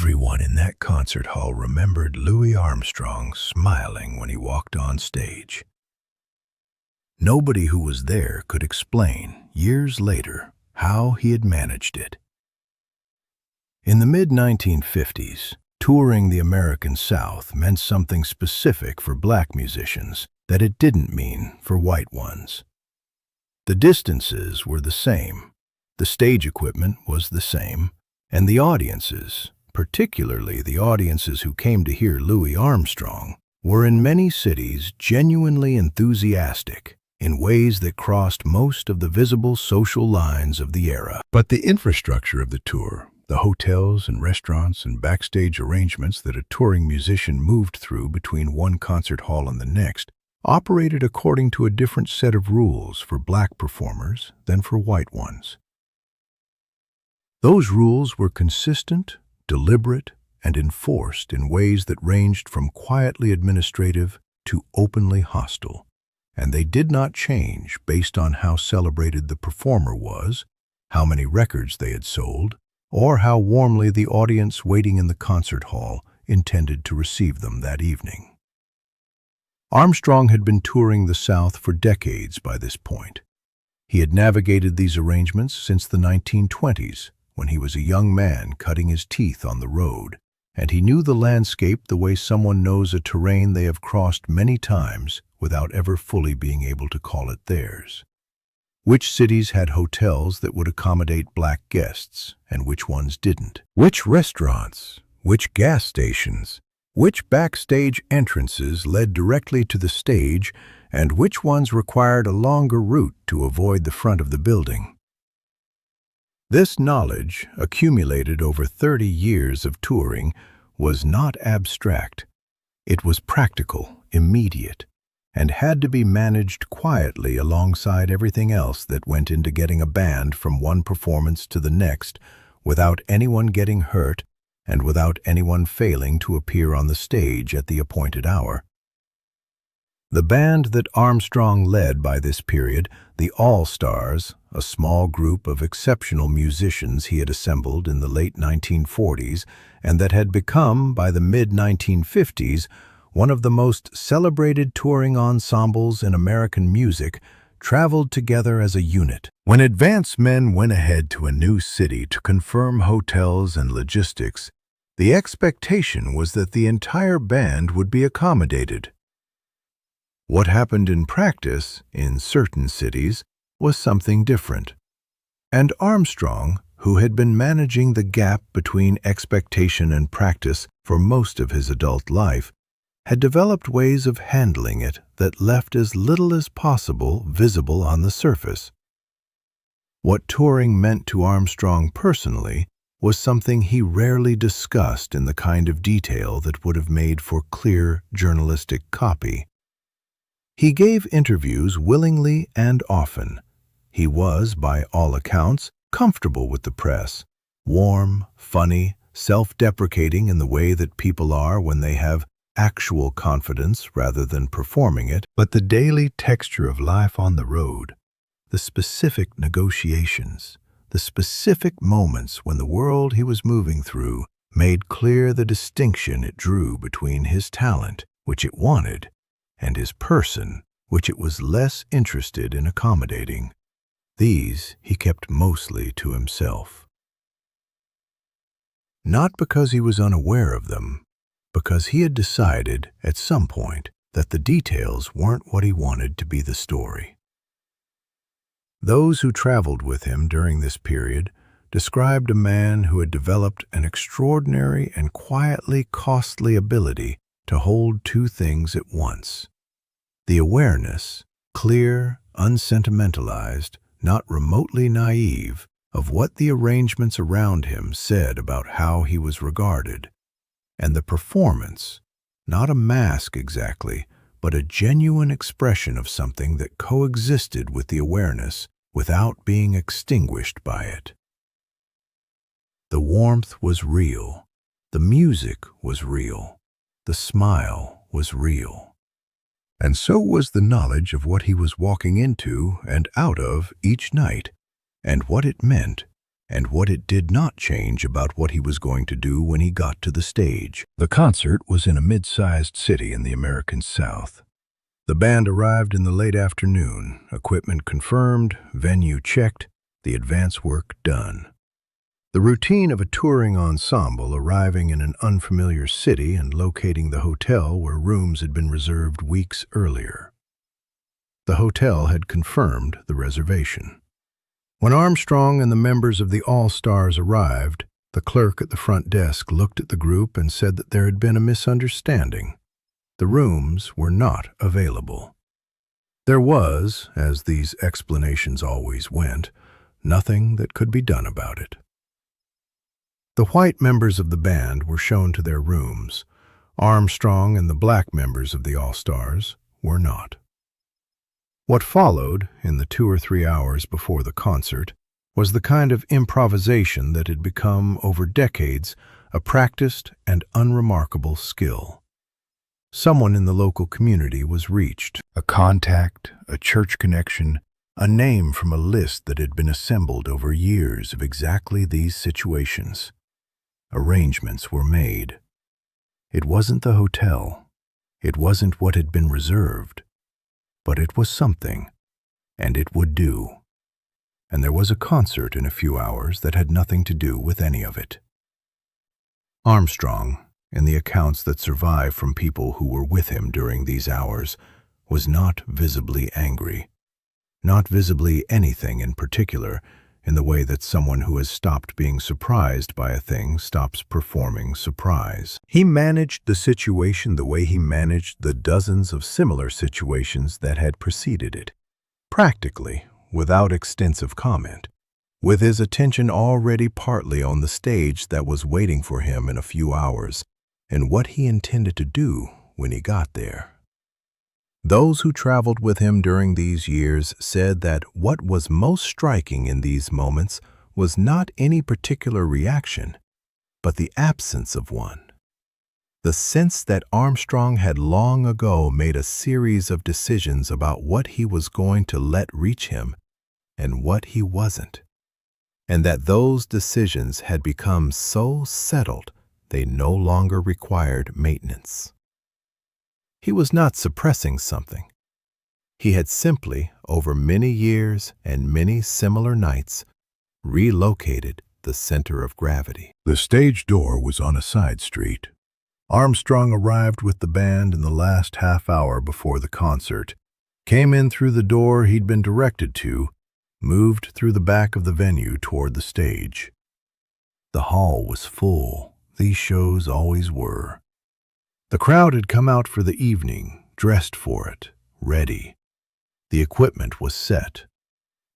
Everyone in that concert hall remembered Louis Armstrong smiling when he walked on stage. Nobody who was there could explain, years later, how he had managed it. In the mid-1950s, touring the American South meant something specific for black musicians that it didn't mean for white ones. The distances were the same, the stage equipment was the same, and the audiences, particularly the audiences who came to hear Louis Armstrong, were in many cities genuinely enthusiastic in ways that crossed most of the visible social lines of the era. But the infrastructure of the tour, the hotels and restaurants and backstage arrangements that a touring musician moved through between one concert hall and the next, operated according to a different set of rules for black performers than for white ones. Those rules were consistent, deliberate, and enforced in ways that ranged from quietly administrative to openly hostile, and they did not change based on how celebrated the performer was, how many records they had sold, or how warmly the audience waiting in the concert hall intended to receive them that evening. Armstrong had been touring the South for decades by this point. He had navigated these arrangements since the 1920s, when he was a young man cutting his teeth on the road, and he knew the landscape the way someone knows a terrain they have crossed many times without ever fully being able to call it theirs. Which cities had hotels that would accommodate black guests, and which ones didn't? Which restaurants, which gas stations, which backstage entrances led directly to the stage, and which ones required a longer route to avoid the front of the building? This knowledge, accumulated over 30 years of touring, was not abstract. It was practical, immediate, and had to be managed quietly alongside everything else that went into getting a band from one performance to the next without anyone getting hurt and without anyone failing to appear on the stage at the appointed hour. The band that Armstrong led by this period, the All-Stars, a small group of exceptional musicians he had assembled in the late 1940s and that had become, by the mid-1950s, one of the most celebrated touring ensembles in American music, traveled together as a unit. When advance men went ahead to a new city to confirm hotels and logistics, the expectation was that the entire band would be accommodated. What happened in practice, in certain cities, was something different. And Armstrong, who had been managing the gap between expectation and practice for most of his adult life, had developed ways of handling it that left as little as possible visible on the surface. What touring meant to Armstrong personally was something he rarely discussed in the kind of detail that would have made for clear journalistic copy. He gave interviews willingly and often. He was, by all accounts, comfortable with the press, warm, funny, self-deprecating in the way that people are when they have actual confidence rather than performing it. But the daily texture of life on the road, the specific negotiations, the specific moments when the world he was moving through made clear the distinction it drew between his talent, which it wanted, and his person, which it was less interested in accommodating. These he kept mostly to himself. Not because he was unaware of them, because he had decided at some point that the details weren't what he wanted to be the story. Those who traveled with him during this period described a man who had developed an extraordinary and quietly costly ability to hold two things at once. The awareness, clear, unsentimentalized, not remotely naive, of what the arrangements around him said about how he was regarded, and the performance, not a mask exactly, but a genuine expression of something that coexisted with the awareness without being extinguished by it. The warmth was real, the music was real, the smile was real. And so was the knowledge of what he was walking into and out of each night, and what it meant and what it did not change about what he was going to do when he got to the stage. The concert was in a mid-sized city in the American South. The band arrived in the late afternoon, equipment confirmed, venue checked, the advance work done. The routine of a touring ensemble arriving in an unfamiliar city and locating the hotel where rooms had been reserved weeks earlier. The hotel had confirmed the reservation. When Armstrong and the members of the All-Stars arrived, the clerk at the front desk looked at the group and said that there had been a misunderstanding. The rooms were not available. There was, as these explanations always went, nothing that could be done about it. The white members of the band were shown to their rooms. Armstrong and the black members of the All-Stars were not. What followed, in the 2 or 3 hours before the concert, was the kind of improvisation that had become, over decades, a practiced and unremarkable skill. Someone in the local community was reached, a contact, a church connection, a name from a list that had been assembled over years of exactly these situations. Arrangements were made. It wasn't the hotel. It wasn't what had been reserved. But it was something, and it would do. And there was a concert in a few hours that had nothing to do with any of it. Armstrong, in the accounts that survive from people who were with him during these hours, was not visibly angry. Not visibly anything in particular, in the way that someone who has stopped being surprised by a thing stops performing surprise. He managed the situation the way he managed the dozens of similar situations that had preceded it, practically, without extensive comment, with his attention already partly on the stage that was waiting for him in a few hours, and what he intended to do when he got there. Those who traveled with him during these years said that what was most striking in these moments was not any particular reaction, but the absence of one. The sense that Armstrong had long ago made a series of decisions about what he was going to let reach him and what he wasn't, and that those decisions had become so settled they no longer required maintenance. He was not suppressing something. He had simply, over many years and many similar nights, relocated the center of gravity. The stage door was on a side street. Armstrong arrived with the band in the last half hour before the concert, came in through the door he'd been directed to, moved through the back of the venue toward the stage. The hall was full. These shows always were. The crowd had come out for the evening, dressed for it, ready. The equipment was set.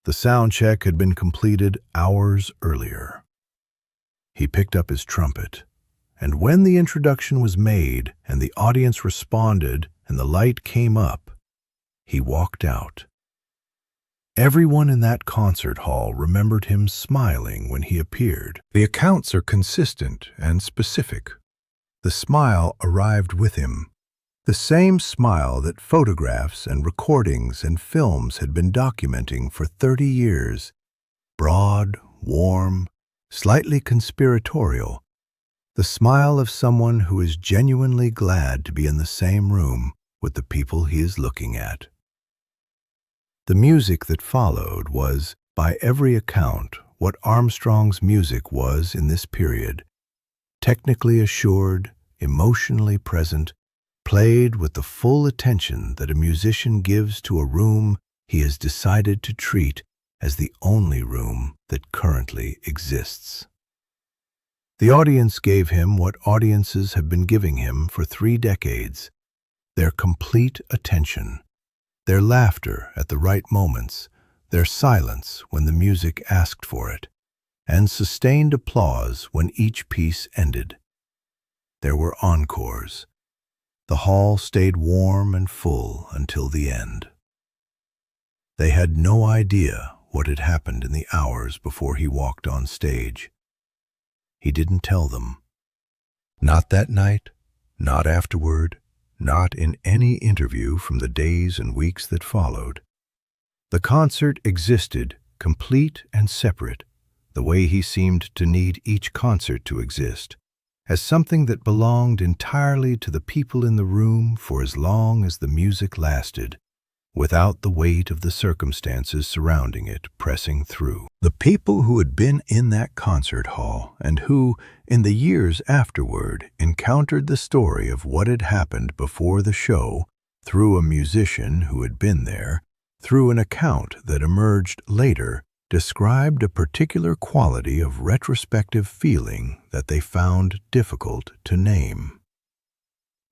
The sound check had been completed hours earlier. He picked up his trumpet, and when the introduction was made and the audience responded and the light came up, he walked out. Everyone in that concert hall remembered him smiling when he appeared. The accounts are consistent and specific. The smile arrived with him, the same smile that photographs and recordings and films had been documenting for 30 years. Broad, warm, slightly conspiratorial, the smile of someone who is genuinely glad to be in the same room with the people he is looking at. The music that followed was, by every account, what Armstrong's music was in this period. Technically assured, emotionally present, played with the full attention that a musician gives to a room he has decided to treat as the only room that currently exists. The audience gave him what audiences have been giving him for 3 decades, their complete attention, their laughter at the right moments, their silence when the music asked for it, and sustained applause when each piece ended. There were encores. The hall stayed warm and full until the end. They had no idea what had happened in the hours before he walked on stage. He didn't tell them. Not that night, not afterward, not in any interview from the days and weeks that followed. The concert existed, complete and separate, the way he seemed to need each concert to exist, as something that belonged entirely to the people in the room for as long as the music lasted, without the weight of the circumstances surrounding it pressing through. The people who had been in that concert hall and who, in the years afterward, encountered the story of what had happened before the show through a musician who had been there, through an account that emerged later, described a particular quality of retrospective feeling that they found difficult to name.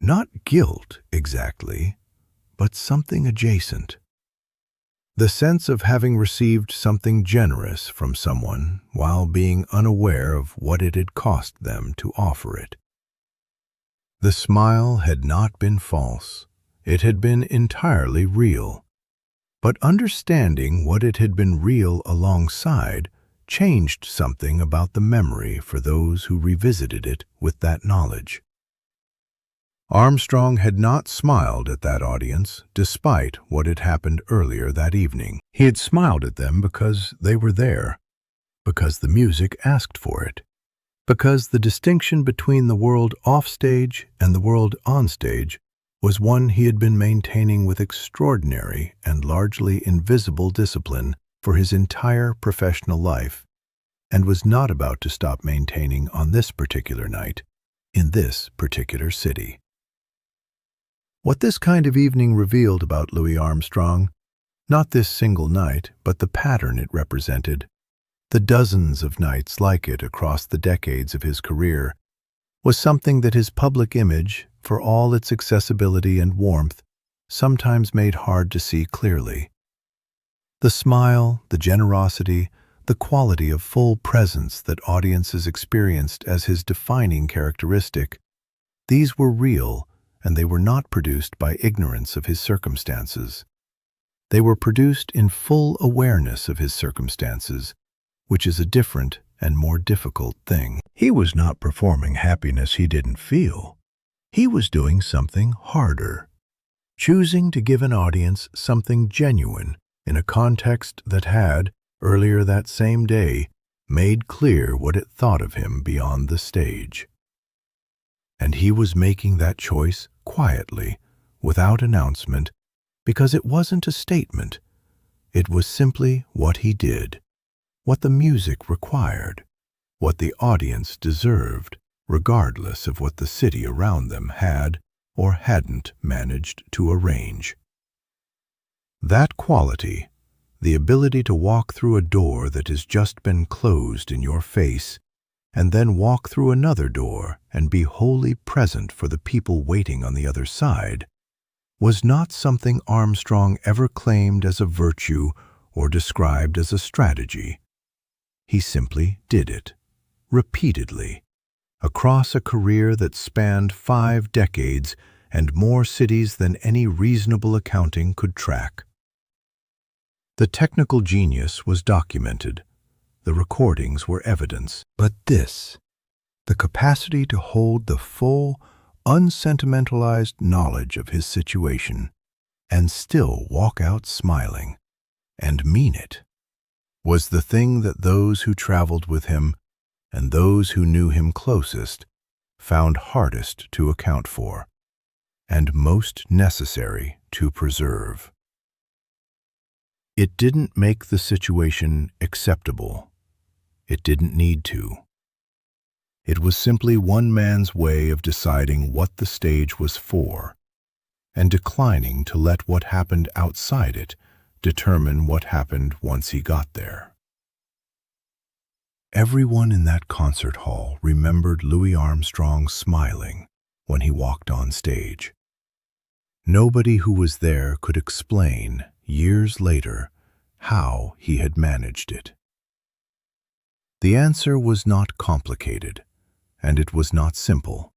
Not guilt, exactly, but something adjacent. The sense of having received something generous from someone while being unaware of what it had cost them to offer it. The smile had not been false. It had been entirely real. But understanding what it had been real alongside changed something about the memory for those who revisited it with that knowledge. Armstrong had not smiled at that audience despite what had happened earlier that evening. He had smiled at them because they were there, because the music asked for it, because the distinction between the world offstage and the world onstage was one he had been maintaining with extraordinary and largely invisible discipline for his entire professional life, and was not about to stop maintaining on this particular night, in this particular city. What this kind of evening revealed about Louis Armstrong, not this single night, but the pattern it represented, the dozens of nights like it across the decades of his career, was something that his public image, for all its accessibility and warmth, sometimes made hard to see clearly. The smile, the generosity, the quality of full presence that audiences experienced as his defining characteristic, these were real, and they were not produced by ignorance of his circumstances. They were produced in full awareness of his circumstances, which is a different and more difficult thing. He was not performing happiness he didn't feel. He was doing something harder, choosing to give an audience something genuine in a context that had, earlier that same day, made clear what it thought of him beyond the stage. And he was making that choice quietly, without announcement, because it wasn't a statement. It was simply what he did, what the music required, what the audience deserved, regardless of what the city around them had or hadn't managed to arrange. That quality, the ability to walk through a door that has just been closed in your face, and then walk through another door and be wholly present for the people waiting on the other side, was not something Armstrong ever claimed as a virtue or described as a strategy. He simply did it, repeatedly, across a career that spanned 5 decades and more cities than any reasonable accounting could track. The technical genius was documented. The recordings were evidence. But this, the capacity to hold the full, unsentimentalized knowledge of his situation and still walk out smiling and mean it, was the thing that those who traveled with him and those who knew him closest found hardest to account for and most necessary to preserve. It didn't make the situation acceptable. It didn't need to. It was simply one man's way of deciding what the stage was for and declining to let what happened outside it determine what happened once he got there. Everyone in that concert hall remembered Louis Armstrong smiling when he walked on stage. Nobody who was there could explain, years later, how he had managed it. The answer was not complicated, and it was not simple.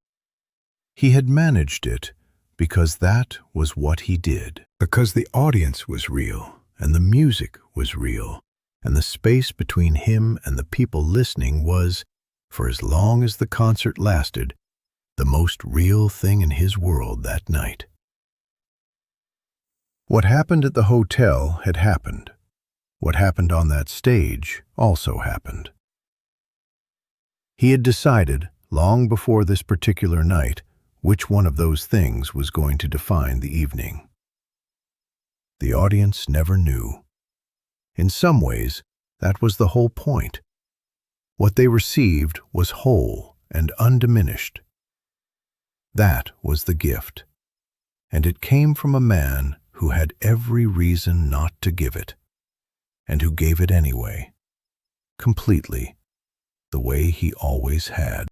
He had managed it because that was what he did. Because the audience was real, and the music was real, and the space between him and the people listening was, for as long as the concert lasted, the most real thing in his world that night. What happened at the hotel had happened. What happened on that stage also happened. He had decided, long before this particular night, which one of those things was going to define the evening. The audience never knew. In some ways, that was the whole point. What they received was whole and undiminished. That was the gift, and it came from a man who had every reason not to give it, and who gave it anyway, completely, the way he always had.